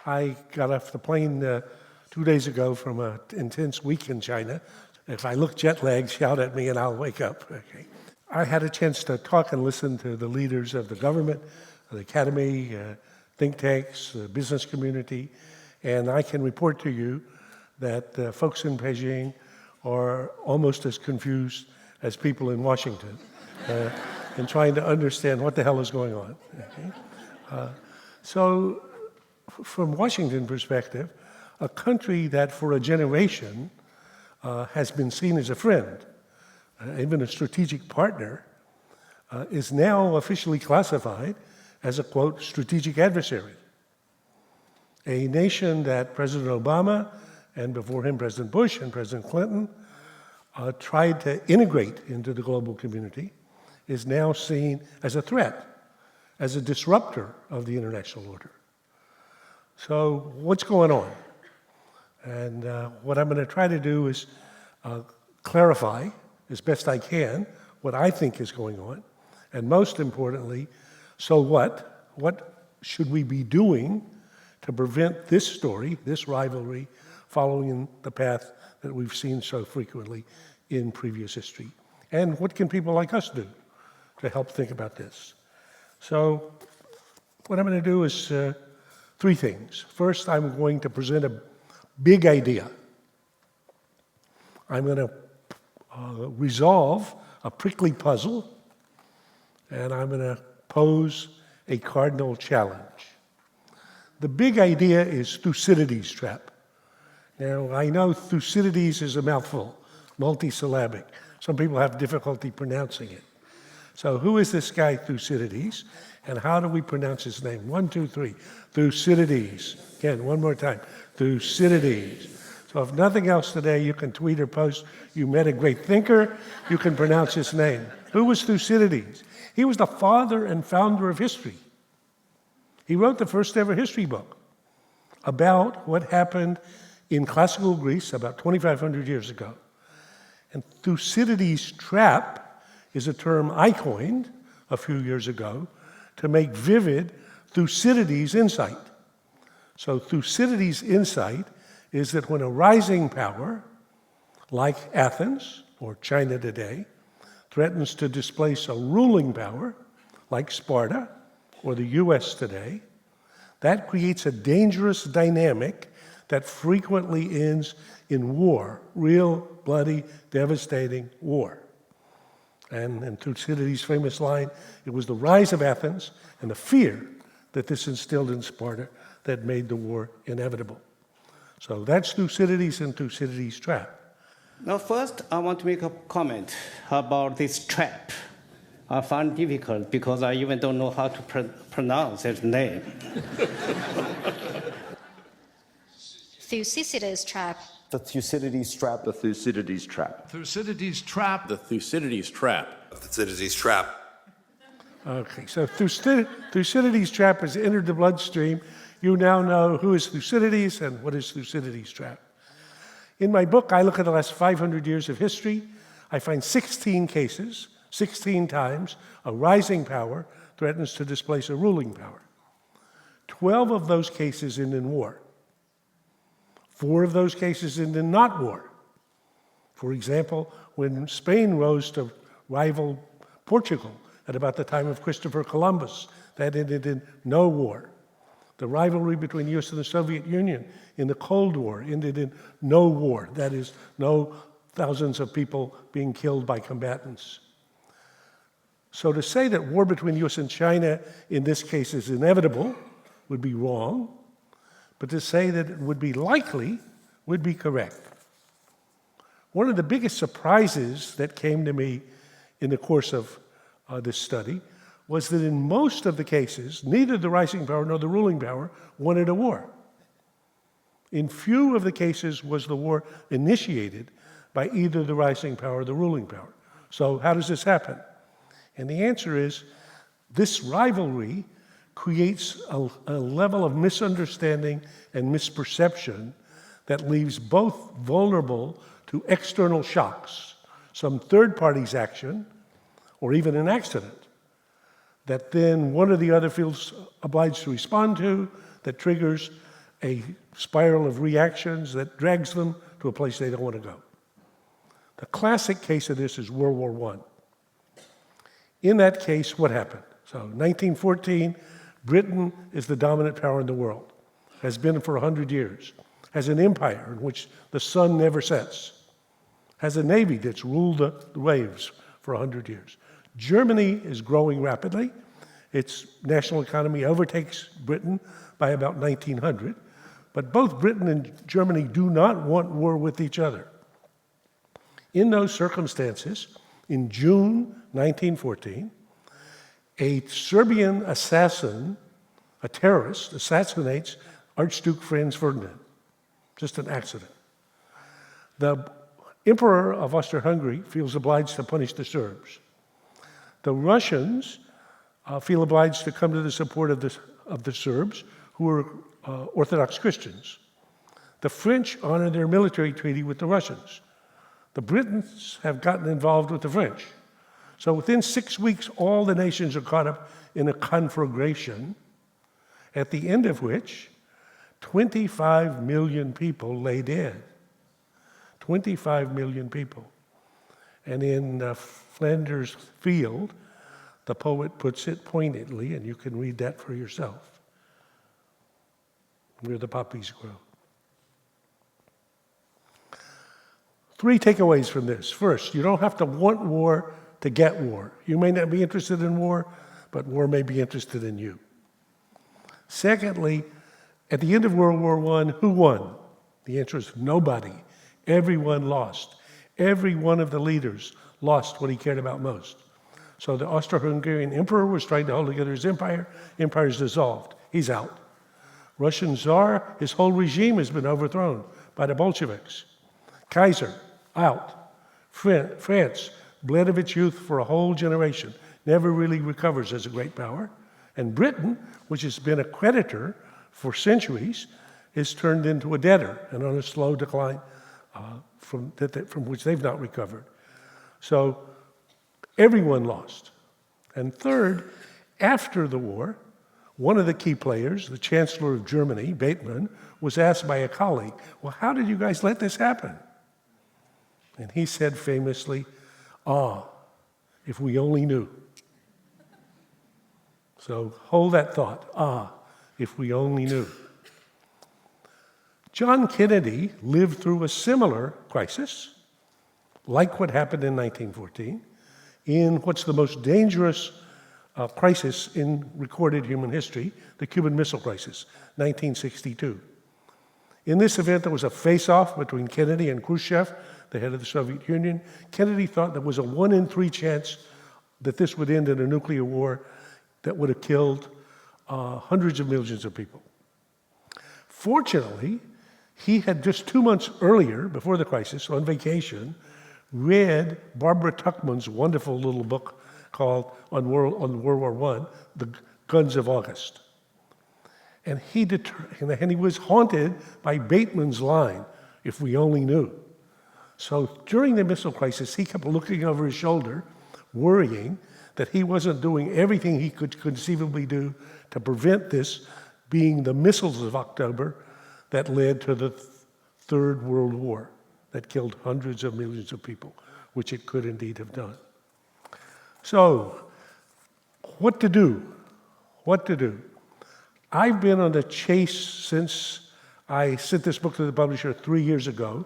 I got off the plane 2 days ago from an intense week in China. If I look jet lagged, shout at me and I'll wake up. Okay. I had a chance to talk and listen to the leaders of the government, the academy, think tanks, the business community, and I can report to you that folks in Beijing are almost as confused as people in Washington in trying to understand what the hell is going on. Okay? So from Washington perspective, a country that for a generation has been seen as a friend, even a strategic partner, is now officially classified as a, quote, strategic adversary. A nation that President Obama, and before him President Bush and President Clinton, tried to integrate into the global community, is now seen as a threat, as a disruptor of the international order. So what's going on? And what I'm going to try to do is clarify as best I can what I think is going on, and most importantly, so what? What should we be doing to prevent this story, this rivalry, following the path that we've seen so frequently in previous history? And what can people like us do to help think about this? So what I'm going to do is three things. First, I'm going to present a big idea. I'm going to resolve a prickly puzzle, and I'm going to pose a cardinal challenge. The big idea is Thucydides Trap. Now, I know Thucydides is a mouthful, multisyllabic. Some people have difficulty pronouncing it. So who is this guy Thucydides, and how do we pronounce his name? 1, 2, 3. Thucydides. Again, one more time. Thucydides. So if nothing else today, you can tweet or post, you met a great thinker, you can pronounce his name. Who was Thucydides? He was the father and founder of history. He wrote the first ever history book about what happened in classical Greece about 2,500 years ago. And Thucydides Trap is a term I coined a few years ago to make vivid Thucydides' insight. So Thucydides' insight is that when a rising power, like Athens or China today, threatens to displace a ruling power, like Sparta or the US today, that creates a dangerous dynamic that frequently ends in war, real, bloody, devastating war. And in Thucydides' famous line, it was the rise of Athens and the fear that this instilled in Sparta that made the war inevitable. So that's Thucydides and Thucydides' Trap. Now, first, I want to make a comment about this trap. I find it difficult because I even don't know how to pronounce his name. Thucydides Trap. The Thucydides Trap. The Thucydides Trap. Thucydides Trap. The Thucydides Trap. The Thucydides Trap. Okay, so Thucydides Trap has entered the bloodstream. You now know who is Thucydides and what is Thucydides Trap. In my book, I look at the last 500 years of history. I find 16 cases, 16 times, a rising power threatens to displace a ruling power. 12 of those cases end in war. 4 of those cases end in not war. For example, when Spain rose to rival Portugal at about the time of Christopher Columbus, that ended in no war. The rivalry between the US and the Soviet Union in the Cold War ended in no war. That is, no thousands of people being killed by combatants. So to say that war between the US and China in this case is inevitable would be wrong, but to say that it would be likely would be correct. One of the biggest surprises that came to me in the course of this study was that in most of the cases, neither the rising power nor the ruling power wanted a war. In few of the cases was the war initiated by either the rising power or the ruling power. So how does this happen? And the answer is, this rivalry creates a level of misunderstanding and misperception that leaves both vulnerable to external shocks, some third party's action, or even an accident, that then one or the other feels obliged to respond to, that triggers a spiral of reactions that drags them to a place they don't want to go. The classic case of this is World War I. In that case, what happened? So 1914, Britain is the dominant power in the world, has been for 100 years, has an empire in which the sun never sets, has a navy that's ruled the waves for 100 years. Germany is growing rapidly. Its national economy overtakes Britain by about 1900, but both Britain and Germany do not want war with each other. In those circumstances, in June 1914, a Serbian assassin, a terrorist, assassinates Archduke Franz Ferdinand. Just an accident. The Emperor of Austria-Hungary feels obliged to punish the Serbs. The Russians feel obliged to come to the support of the Serbs, who are Orthodox Christians. The French honor their military treaty with the Russians. The Britons have gotten involved with the French. So within 6 weeks, all the nations are caught up in a conflagration, at the end of which 25 million people lay dead. 25 million people. And in Flanders Field, the poet puts it poignantly, and you can read that for yourself, where the poppies grow. 3 takeaways from this. First, you don't have to want war to get war. You may not be interested in war, but war may be interested in you. Secondly, at the end of World War I, who won? The answer is nobody. Everyone lost. Every one of the leaders lost what he cared about most. So the Austro-Hungarian emperor was trying to hold together his empire. Empire is dissolved. He's out. Russian Tsar, his whole regime has been overthrown by the Bolsheviks. Kaiser, out. France, bled of its youth for a whole generation, never really recovers as a great power. And Britain, which has been a creditor for centuries, is turned into a debtor and on a slow decline from which they've not recovered. So everyone lost. And third, after the war, one of the key players, the Chancellor of Germany, Bethmann, was asked by a colleague, well, how did you guys let this happen? And he said famously, if we only knew. So hold that thought, if we only knew. John Kennedy lived through a similar crisis, like what happened in 1914, in what's the most dangerous crisis in recorded human history, the Cuban Missile Crisis, 1962. In this event, there was a face-off between Kennedy and Khrushchev, the head of the Soviet Union. Kennedy thought there was a 1 in 3 chance that this would end in a nuclear war that would have killed hundreds of millions of people. Fortunately, he had just 2 months earlier, before the crisis, on vacation, read Barbara Tuchman's wonderful little book called on World War I, The Guns of August. And he was haunted by Batemann's line, if we only knew. So during the missile crisis, he kept looking over his shoulder, worrying that he wasn't doing everything he could conceivably do to prevent this being the missiles of October that led to the Third World War that killed hundreds of millions of people, which it could indeed have done. So, what to do? What to do? I've been on the chase since I sent this book to the publisher 3 years ago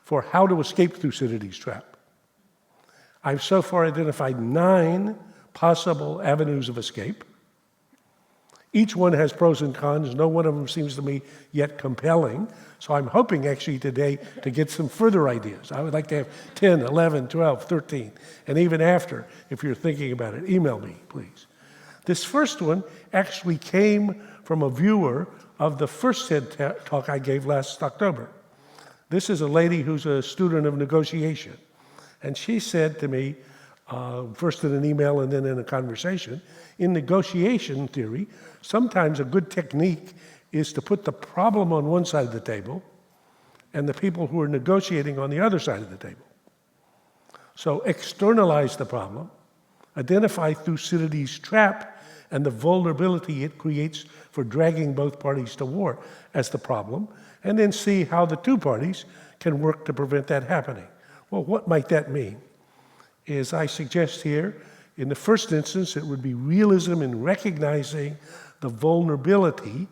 for how to escape Thucydides Trap. I've so far identified 9 possible avenues of escape. Each one has pros and cons. No one of them seems to me yet compelling. So I'm hoping actually today to get some further ideas. I would like to have 10, 11, 12, 13, and even after, if you're thinking about it, email me, please. This first one actually came from a viewer of the first TED talk I gave last October. This is a lady who's a student of negotiation. And she said to me, first in an email and then in a conversation, in negotiation theory, sometimes a good technique is to put the problem on one side of the table and the people who are negotiating on the other side of the table. So externalize the problem, identify Thucydides' trap, and the vulnerability it creates for dragging both parties to war as the problem, and then see how the two parties can work to prevent that happening. Well, what might that mean? As I suggest here, in the first instance, it would be realism in recognizing the vulnerability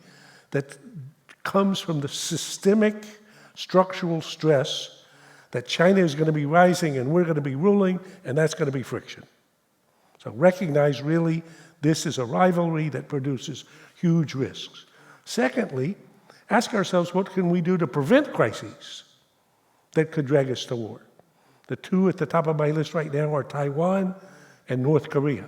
that comes from the systemic structural stress that China is going to be rising and we're going to be ruling, and that's going to be friction. So recognize really this is a rivalry that produces huge risks. Secondly, ask ourselves what can we do to prevent crises that could drag us to war. The two at the top of my list right now are Taiwan and North Korea.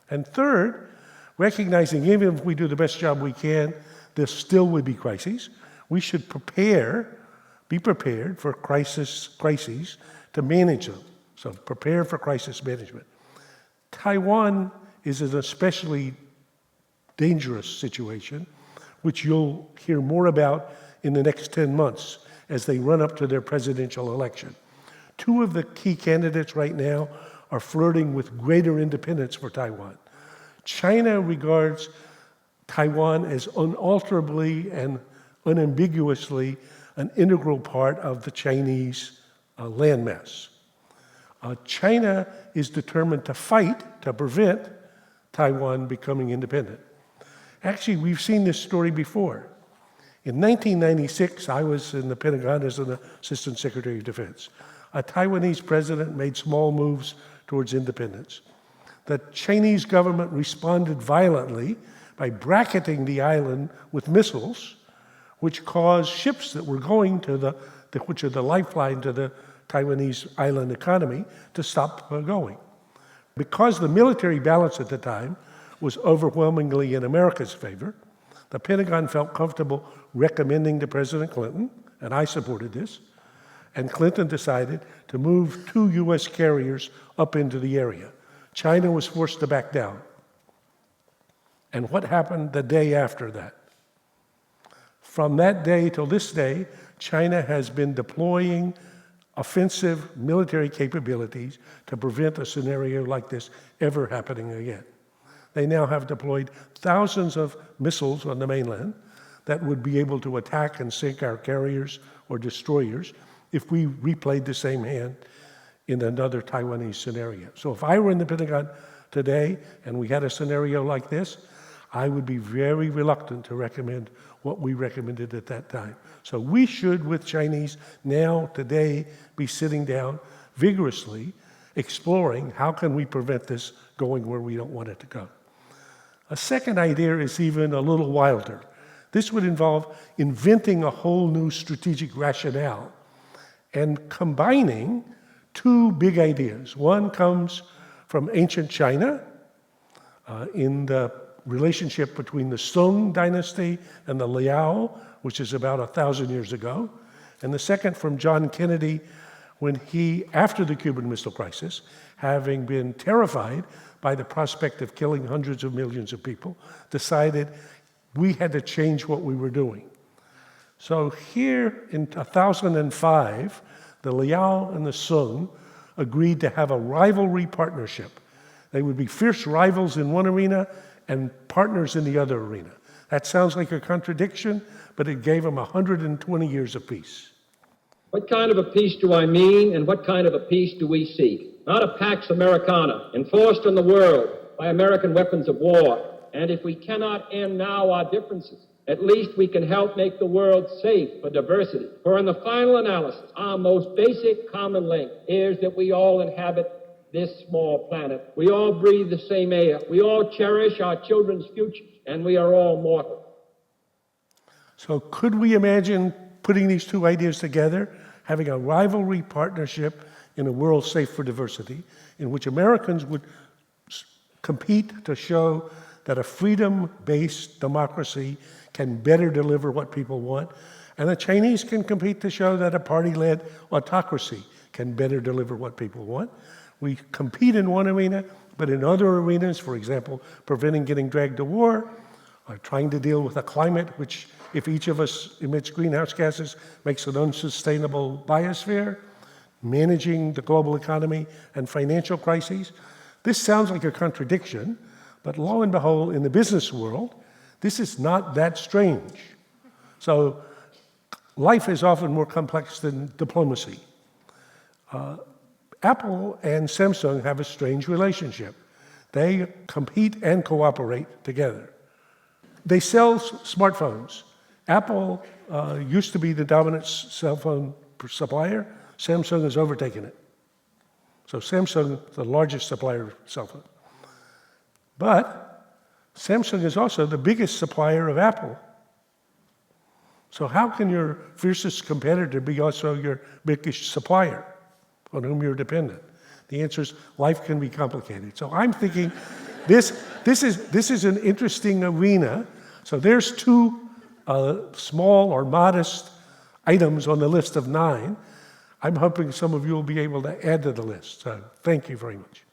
And third, recognizing even if we do the best job we can, there still would be crises. We should be prepared for crises to manage them. So prepare for crisis management. Taiwan is an especially dangerous situation, which you'll hear more about in the next 10 months as they run up to their presidential election. Two of the key candidates right now are flirting with greater independence for Taiwan. China regards Taiwan as unalterably and unambiguously an integral part of the Chinese landmass. China is determined to fight to prevent Taiwan becoming independent. Actually, we've seen this story before. In 1996, I was in the Pentagon as an Assistant Secretary of Defense. A Taiwanese president made small moves towards independence. The Chinese government responded violently by bracketing the island with missiles, which caused ships that were going to which are the lifeline to the Taiwanese island economy, to stop going. Because the military balance at the time was overwhelmingly in America's favor, the Pentagon felt comfortable recommending to President Clinton, and I supported this, and Clinton decided to move 2 U.S. carriers up into the area. China was forced to back down. And what happened the day after that? From that day till this day, China has been deploying offensive military capabilities to prevent a scenario like this ever happening again. They now have deployed thousands of missiles on the mainland that would be able to attack and sink our carriers or destroyers if we replayed the same hand in another Taiwanese scenario. So if I were in the Pentagon today and we had a scenario like this, I would be very reluctant to recommend what we recommended at that time. So we should, with Chinese, now, today, be sitting down vigorously, exploring how can we prevent this going where we don't want it to go. A second idea is even a little wilder. This would involve inventing a whole new strategic rationale and combining two big ideas. One comes from ancient China in the relationship between the Song dynasty and the Liao, which is about 1,000 years ago. And the second from John Kennedy, when he, after the Cuban Missile Crisis, having been terrified by the prospect of killing hundreds of millions of people, decided we had to change what we were doing. So here in 1005, the Liao and the Song agreed to have a rivalry partnership. They would be fierce rivals in one arena and partners in the other arena. That sounds like a contradiction, but it gave them 120 years of peace. What kind of a peace do I mean, and what kind of a peace do we seek? Not a Pax Americana, enforced on the world by American weapons of war. And if we cannot end now our differences, at least we can help make the world safe for diversity. For in the final analysis, our most basic common link is that we all inhabit this small planet. We all breathe the same air. We all cherish our children's futures, and we are all mortal. So could we imagine putting these two ideas together, having a rivalry partnership in a world safe for diversity, in which Americans would compete to show that a freedom-based democracy can better deliver what people want, and the Chinese can compete to show that a party-led autocracy can better deliver what people want. We compete in one arena, but in other arenas, for example, preventing getting dragged to war, or trying to deal with a climate which, if each of us emits greenhouse gases, makes an unsustainable biosphere, managing the global economy and financial crises. This sounds like a contradiction, But lo and behold, in the business world, this is not that strange. So life is often more complex than diplomacy. Apple and Samsung have a strange relationship. They compete and cooperate together. They sell smartphones. Apple used to be the dominant cell phone supplier. Samsung has overtaken it. So Samsung is the largest supplier of cell phone. But Samsung is also the biggest supplier of Apple. So how can your fiercest competitor be also your biggest supplier on whom you're dependent? The answer is life can be complicated. So I'm thinking this is an interesting arena. So there's two small or modest items on the list of 9. I'm hoping some of you will be able to add to the list. So thank you very much.